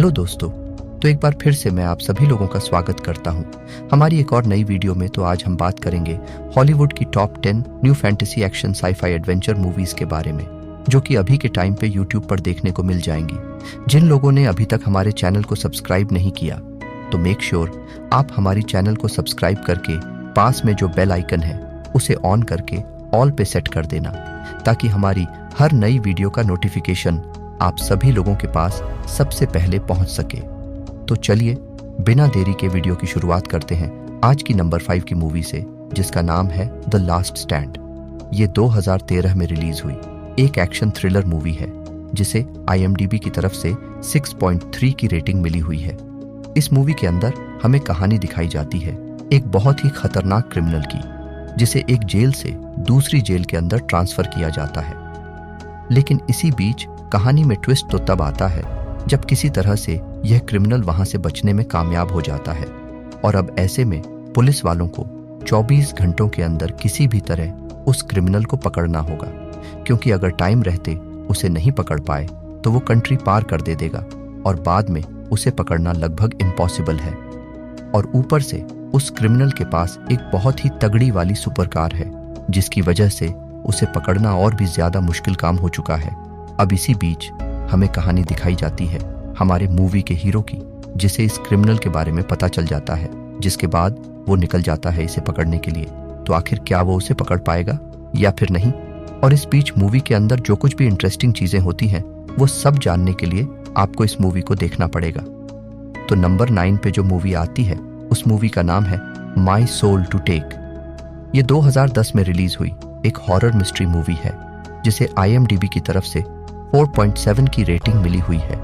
Hello दोस्तों, तो एक बार फिर से मैं आप सभी लोगों का स्वागत करता हूं हमारी एक और नई वीडियो में। तो आज हम बात करेंगे हॉलीवुड की top 10 new fantasy action sci-fi adventure movies के बारे में, जो कि अभी के टाइम पे यूट्यूब पर देखने को मिल जाएंगी। जिन लोगों ने अभी तक हमारे चैनल को सब्सक्राइब नहीं किया तो मेक श्योर आप हमारी चैनल को सब्सक्राइब करके पास में जो बेल आइकन है उसे ऑन करके ऑल पे सेट कर देना, ताकि हमारी हर नई वीडियो का नोटिफिकेशन आप सभी लोगों के पास सबसे पहले पहुंच सके। तो चलिए बिना देरी के वीडियो की शुरुआत करते हैं आज की नंबर 5 की मूवी से, जिसका नाम है द लास्ट स्टैंड। ये 2013 में रिलीज हुई एक एक्शन थ्रिलर मूवी है, जिसे IMDb की तरफ से 6.3 की रेटिंग मिली हुई है। इस मूवी के अंदर हमें कहानी दिखाई जाती है एक बहुत ही खतरनाक क्रिमिनल की, जिसे एक जेल से दूसरी जेल के अंदर ट्रांसफर किया जाता है। लेकिन इसी बीच कहानी में ट्विस्ट तो तब आता है जब किसी तरह से यह क्रिमिनल वहां से बचने में कामयाब हो जाता है, और अब ऐसे में पुलिस वालों को 24 घंटों के अंदर किसी भी तरह उस क्रिमिनल को पकड़ना होगा, क्योंकि अगर टाइम रहते उसे नहीं पकड़ पाए तो वो कंट्री पार कर दे देगा और बाद में उसे पकड़ना लगभग इम्पॉसिबल है। और ऊपर से उस क्रिमिनल के पास एक बहुत ही तगड़ी वाली सुपर कार है, जिसकी वजह से उसे पकड़ना और भी ज्यादा मुश्किल काम हो चुका है। अब इसी बीच हमें कहानी दिखाई जाती है हमारे मूवी के हीरो की, जिसे इस क्रिमिनल के बारे में पता चल जाता है, जिसके बाद वो निकल जाता है इसे पकड़ने के लिए। तो आखिर क्या वो उसे पकड़ पाएगा या फिर नहीं? और इस बीच मूवी के अंदर जो कुछ भी इंटरेस्टिंग चीजें होती हैं वो सब जानने के लिए आपको इस मूवी को देखना पड़ेगा। तो नंबर 9 पे जो मूवी आती है उस मूवी का नाम है माई सोल टू टेक। ये 2010 में रिलीज हुई एक हॉरर मिस्ट्री मूवी है, जिसे IMDb की तरफ से 4.7 की रेटिंग मिली हुई है।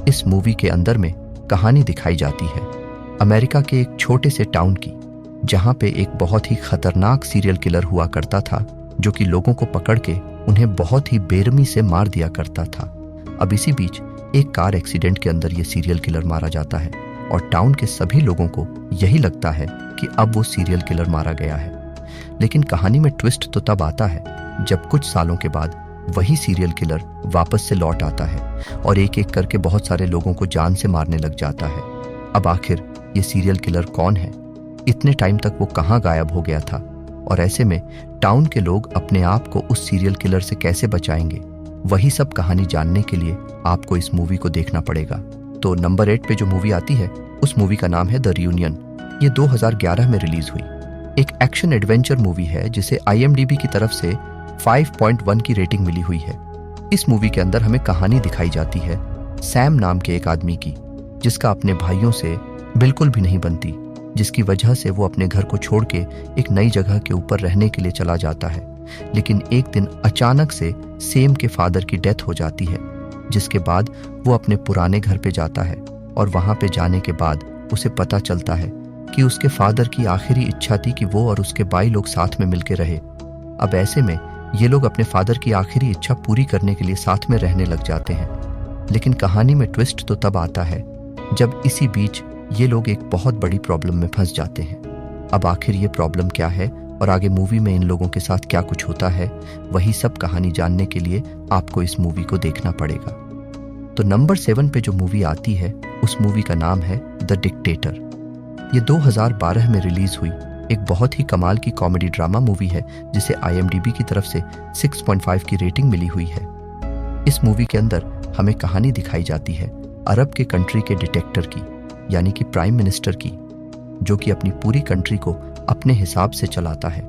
इस मूवी के अंदर में कहानी दिखाई जाती है अमेरिका के एक छोटे से टाउन की, जहां पे एक बहुत ही खतरनाक सीरियल किलर हुआ करता था, जो कि लोगों को पकड़ के उन्हें बहुत ही बेरहमी से मार दिया करता था। अब इसी बीच एक कार एक्सीडेंट के अंदर ये सीरियल किलर मारा जाता है, और टाउन के सभी लोगों को यही लगता है कि अब वो सीरियल किलर मारा गया है। लेकिन कहानी में ट्विस्ट तो तब आता है जब कुछ सालों के बाद वही सीरियल किलर वापस से लौट आता है और एक एक करके बहुत सारे लोगों को जान से मारने लग जाता है। अब आखिर ये सीरियल किलर कौन है? इतने टाइम तक वो कहाँ गायब हो गया था? और ऐसे में टाउन के लोग अपने आप को उस सीरियल किलर से कैसे बचाएंगे? वही सब कहानी जानने के लिए आपको इस मूवी को देखना पड़ेगा। तो नंबर 8 पे जो मूवी आती है उस मूवी का नाम है द रियूनियन। ये 2011 में रिलीज हुई एक एक्शन एडवेंचर मूवी है, जिसे IMDb की तरफ से 5.1 की रेटिंग मिली हुई है। इस मूवी के अंदर हमें कहानी दिखाई जाती है सैम नाम के एक आदमी की, जिसका अपने भाइयों से बिल्कुल भी नहीं बनती, जिसकी वजह से वो अपने घर को छोड़ के एक नई जगह के ऊपर रहने के लिए चला जाता है। लेकिन एक दिन अचानक से सैम के फादर की डेथ हो जाती है, जिसके बाद वो अपने पुराने घर पे जाता है, और वहां पे जाने के बाद उसे पता चलता है कि उसके फादर की आखिरी इच्छा थी कि वो और उसके भाई लोग साथ में मिलके रहे। अब ऐसे में ये लोग अपने फादर की आखिरी इच्छा पूरी करने के लिए साथ में रहने लग जाते हैं। लेकिन कहानी में ट्विस्ट तो तब आता है जब इसी बीच ये लोग एक बहुत बड़ी प्रॉब्लम में फंस जाते हैं। अब आखिर ये प्रॉब्लम क्या है और आगे मूवी में इन लोगों के साथ क्या कुछ होता है, वही सब कहानी जानने के लिए आपको इस मूवी को देखना पड़ेगा। तो नंबर 7 पे जो मूवी आती है उस मूवी का नाम है द डिक्टेटर। ये 2012 में रिलीज हुई एक बहुत ही कमाल की कॉमेडी ड्रामा मूवी है, जिसे IMDb की तरफ से 6.5 की रेटिंग मिली हुई है। इस मूवी के अंदर हमें कहानी दिखाई जाती है अरब के कंट्री के डिटेक्टर की, यानी कि प्राइम मिनिस्टर की, जो कि अपनी पूरी कंट्री को अपने हिसाब से चलाता है।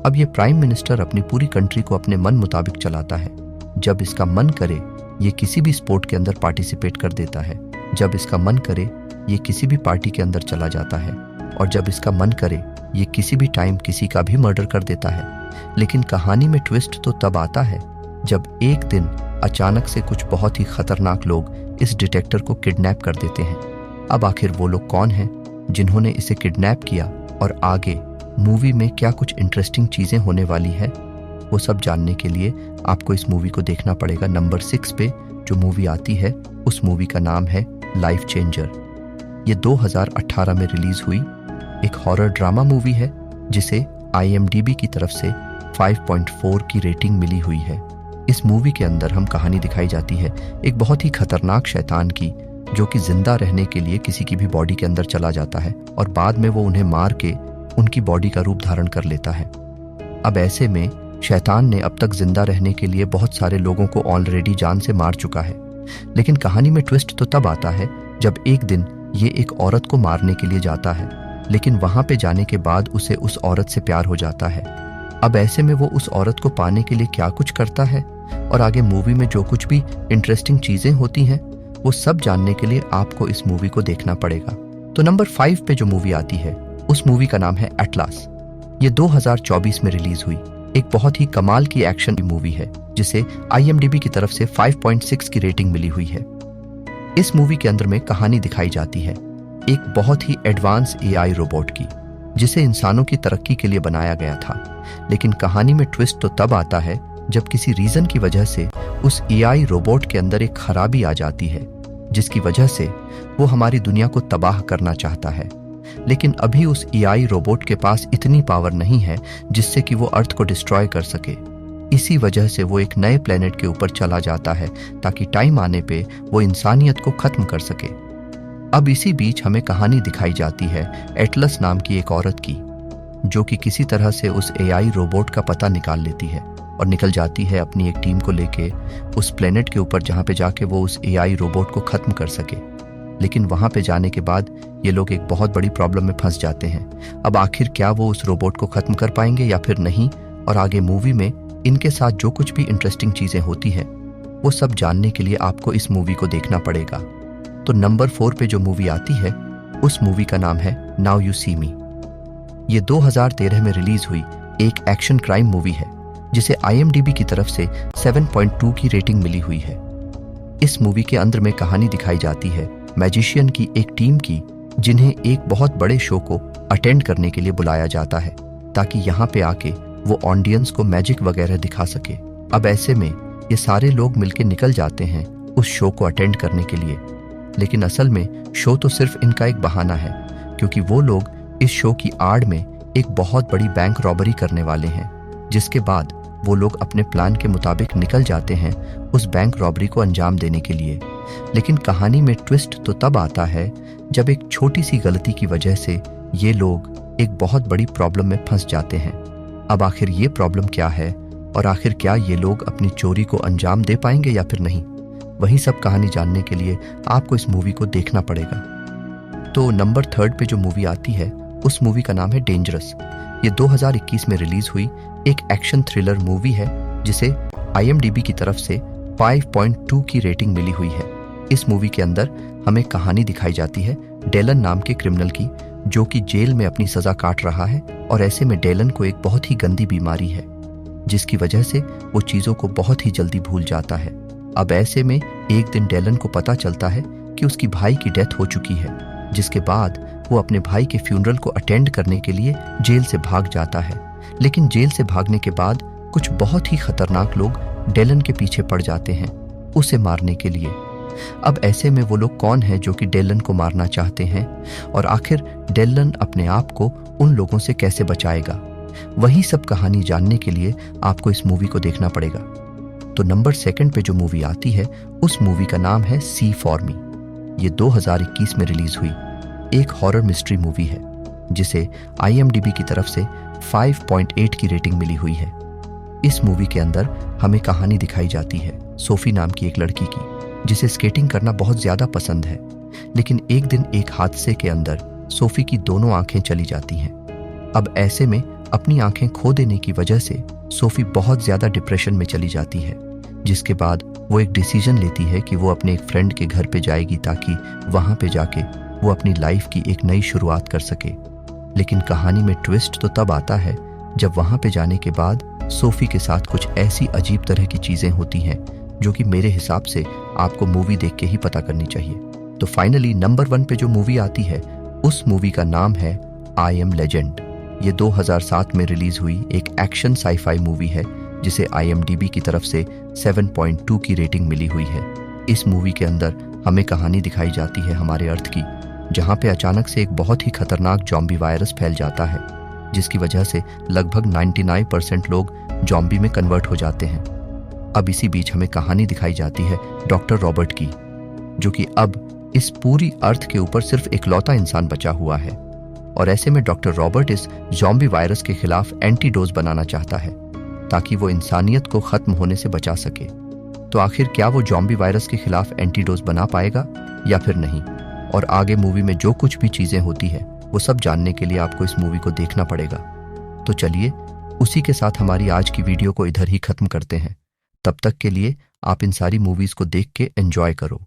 अब ये प्राइम मिनिस्टर अपनी पूरी कंट्री को अपने मन मुताबिक चलाता है। जब इसका मन करे ये किसी भी स्पोर्ट के अंदर पार्टिसिपेट कर देता है, जब इसका मन करे ये किसी भी पार्टी के अंदर चला जाता है, और जब इसका मन करे ये किसी भी टाइम किसी का भी मर्डर कर देता है। लेकिन कहानी में ट्विस्ट तो तब आता है जब एक दिन अचानक से कुछ बहुत ही खतरनाक लोग इस डिटेक्टर को किडनैप कर देते हैं। अब आखिर वो लोग कौन हैं जिन्होंने इसे किडनैप किया, और आगे मूवी में क्या कुछ इंटरेस्टिंग चीजें होने वाली है, वो सब जानने के लिए आपको इस मूवी को देखना पड़ेगा। नंबर 6 पे जो मूवी आती है उस मूवी का नाम है लाइफ चेंजर। ये 2018 में रिलीज हुई एक हॉरर ड्रामा मूवी है, जिसे IMDb की तरफ से 5.4 की रेटिंग मिली हुई है। इस मूवी के अंदर हम कहानी दिखाई जाती है एक बहुत ही खतरनाक शैतान की, जो कि जिंदा रहने के लिए किसी की भी बॉडी के अंदर चला जाता है और बाद में वो उन्हें मार के उनकी बॉडी का रूप धारण कर लेता है। अब ऐसे में शैतान ने अब तक जिंदा रहने के लिए बहुत सारे लोगों को ऑलरेडी जान से मार चुका है। लेकिन कहानी में ट्विस्ट तो तब आता है जब एक दिन ये एक औरत को मारने के लिए जाता है, लेकिन वहां पे जाने के बाद उसे उस औरत से प्यार हो जाता है। अब ऐसे में वो उस औरत को पाने के लिए क्या कुछ करता है और आगे मूवी में जो कुछ भी इंटरेस्टिंग चीजें होती हैं वो सब जानने के लिए आपको इस मूवी को देखना पड़ेगा। तो नंबर 5 पे जो मूवी आती है उस मूवी का नाम है एटलास। ये 2024 में रिलीज हुई एक बहुत ही कमाल की एक्शन मूवी है जिसे IMDb की तरफ से 5.6 की रेटिंग मिली हुई है। इस मूवी के अंदर में कहानी दिखाई जाती है एक बहुत ही एडवांस AI रोबोट की, जिसे इंसानों की तरक्की के लिए बनाया गया था। लेकिन कहानी में ट्विस्ट तो तब आता है जब किसी रीजन की वजह से उस AI रोबोट के अंदर एक खराबी आ जाती है, जिसकी वजह से वो हमारी दुनिया को तबाह करना चाहता है। लेकिन अभी उस AI रोबोट के पास इतनी पावर नहीं है जिससे कि वो अर्थ को डिस्ट्रॉय कर सके। इसी वजह से वो एक नए प्लेनेट के ऊपर चला जाता है ताकि टाइम आने पे वो इंसानियत को खत्म कर सके। अब इसी बीच हमें कहानी दिखाई जाती है एटलस नाम की एक औरत की, जो कि किसी तरह से उस AI रोबोट का पता निकाल लेती है और निकल जाती है अपनी एक टीम को लेके उस प्लेनेट के ऊपर, जहां पे जाके वो उस AI रोबोट को खत्म कर सके। लेकिन वहां पे जाने के बाद ये लोग एक बहुत बड़ी प्रॉब्लम में फंस जाते हैं। अब आखिर क्या वो उस रोबोट को खत्म कर पाएंगे या फिर नहीं, और आगे मूवी में इनके साथ जो कुछ भी इंटरेस्टिंग चीजें होती हैं वो सब जानने के लिए आपको इस मूवी को देखना पड़ेगा। तो नंबर 4 पे जो मूवी आती है उस मूवी का नाम है नाउ यू सी मी। ये 2013 में रिलीज हुई एक एक्शन क्राइम मूवी है जिसे IMDb की तरफ से 7.2 की रेटिंग मिली हुई है। इस मूवी के अंदर में कहानी दिखाई जाती है मैजिशियन की एक टीम की, जिन्हें एक बहुत बड़े शो को अटेंड करने के लिए बुलाया जाता है ताकि यहाँ पे आके वो ऑडियंस को मैजिक वगैरह दिखा सके। अब ऐसे में ये सारे लोग मिलके निकल जाते हैं उस शो को अटेंड करने के लिए, लेकिन असल में शो तो सिर्फ इनका एक बहाना है, क्योंकि वो लोग इस शो की आड़ में एक बहुत बड़ी बैंक रॉबरी करने वाले हैं, जिसके बाद वो लोग अपने प्लान के मुताबिक निकल जाते हैं उस बैंक रॉबरी को अंजाम देने के लिए। लेकिन कहानी में ट्विस्ट तो तब आता है जब एक छोटी सी गलती की वजह से ये लोग एक बहुत बड़ी प्रॉब्लम में फंस जाते हैं। अब आखिर ये प्रॉब्लम क्या है और आखिर क्या ये लोग अपनी चोरी को अंजाम दे पाएंगे या फिर नहीं, वही सब कहानी जानने के लिए आपको इस मूवी को देखना पड़ेगा। तो नंबर 3 पे जो मूवी आती है उस मूवी का नाम है डेंजरस। ये 2021 में रिलीज हुई एक एक्शन थ्रिलर मूवी है जिसे IMDb की तरफ से 5.2 की रेटिंग मिली हुई है। इस मूवी के अंदर हमें कहानी दिखाई जाती है डेलन नाम के क्रिमिनल की, जो कि जेल में अपनी सजा काट रहा है, और ऐसे में डेलन को एक बहुत ही गंदी बीमारी है जिसकी वजह से वो चीजों को बहुत ही जल्दी भूल जाता है। अब ऐसे में एक दिन डेलन को पता चलता है कि उसकी भाई की डेथ हो चुकी है, जिसके बाद वो अपने भाई के फ्यूनरल को अटेंड करने के लिए जेल से भाग जाता है। लेकिन जेल से भागने के बाद कुछ बहुत ही खतरनाक लोग डेलन के पीछे पड़ जाते हैं उसे मारने के लिए। अब ऐसे में वो लोग कौन है जो कि डेलन को मारना चाहते हैं, और आखिर डेलन अपने आप को उन लोगों से कैसे बचाएगा, वही सब कहानी जानने के लिए आपको इस मूवी को देखना पड़ेगा। तो नंबर 2 पे जो मूवी आती है उस मूवी का नाम है सी फॉर मी। ये 2021 में रिलीज हुई एक हॉरर मिस्ट्री मूवी है जिसे IMDb की तरफ से 5.8 की रेटिंग मिली हुई है। इस मूवी के अंदर हमें कहानी दिखाई जाती है सोफी नाम की एक लड़की की, जिसे स्केटिंग करना बहुत ज्यादा पसंद है। लेकिन एक दिन एक हादसे के अंदर सोफी की दोनों आंखें चली जाती हैं। अब ऐसे में अपनी आंखें खो देने की वजह से सोफी बहुत ज्यादा डिप्रेशन में चली जाती है, जिसके बाद वो एक डिसीजन लेती है कि वो अपने एक फ्रेंड के घर पे जाएगी ताकि वहां पे जाके वो अपनी लाइफ की एक नई शुरुआत कर सके। लेकिन कहानी में ट्विस्ट तो तब आता है जब वहां पे जाने के बाद सोफी के साथ कुछ ऐसी अजीब तरह की चीजें होती हैं जो कि मेरे हिसाब से आपको मूवी देख के ही पता करनी चाहिए। तो फाइनली नंबर 1 पे जो मूवी आती है उस मूवी का नाम है आई एम लेजेंड। ये 2007 में रिलीज हुई एक एक्शन साईफाई मूवी है जिसे IMDb की तरफ से 7.2 की रेटिंग मिली हुई है। इस मूवी के अंदर हमें कहानी दिखाई जाती है हमारे अर्थ की, जहां पे अचानक से एक बहुत ही खतरनाक जॉम्बी वायरस फैल जाता है, जिसकी वजह से लगभग 99% लोग जॉम्बी में कन्वर्ट हो जाते हैं। अब इसी बीच हमें कहानी दिखाई जाती है डॉक्टर रॉबर्ट की, जो कि अब इस पूरी अर्थ के ऊपर सिर्फ इकलौता इंसान बचा हुआ है और ऐसे में डॉक्टर रॉबर्ट इस ज़ॉम्बी वायरस के खिलाफ एंटीडोज बनाना चाहता है ताकि वो इंसानियत को खत्म होने से बचा सके। तो आखिर क्या वो ज़ॉम्बी वायरस के खिलाफ एंटीडोज बना पाएगा या फिर नहीं? और आगे मूवी में जो कुछ भी चीजें होती है वो सब जानने के लिए आपको इस मूवी को देखना पड़ेगा। तो चलिए उसी के साथ हमारी आज की वीडियो को इधर ही खत्म करते हैं। तब तक के लिए आप इन सारी मूवीज को देख के एंजॉय करो।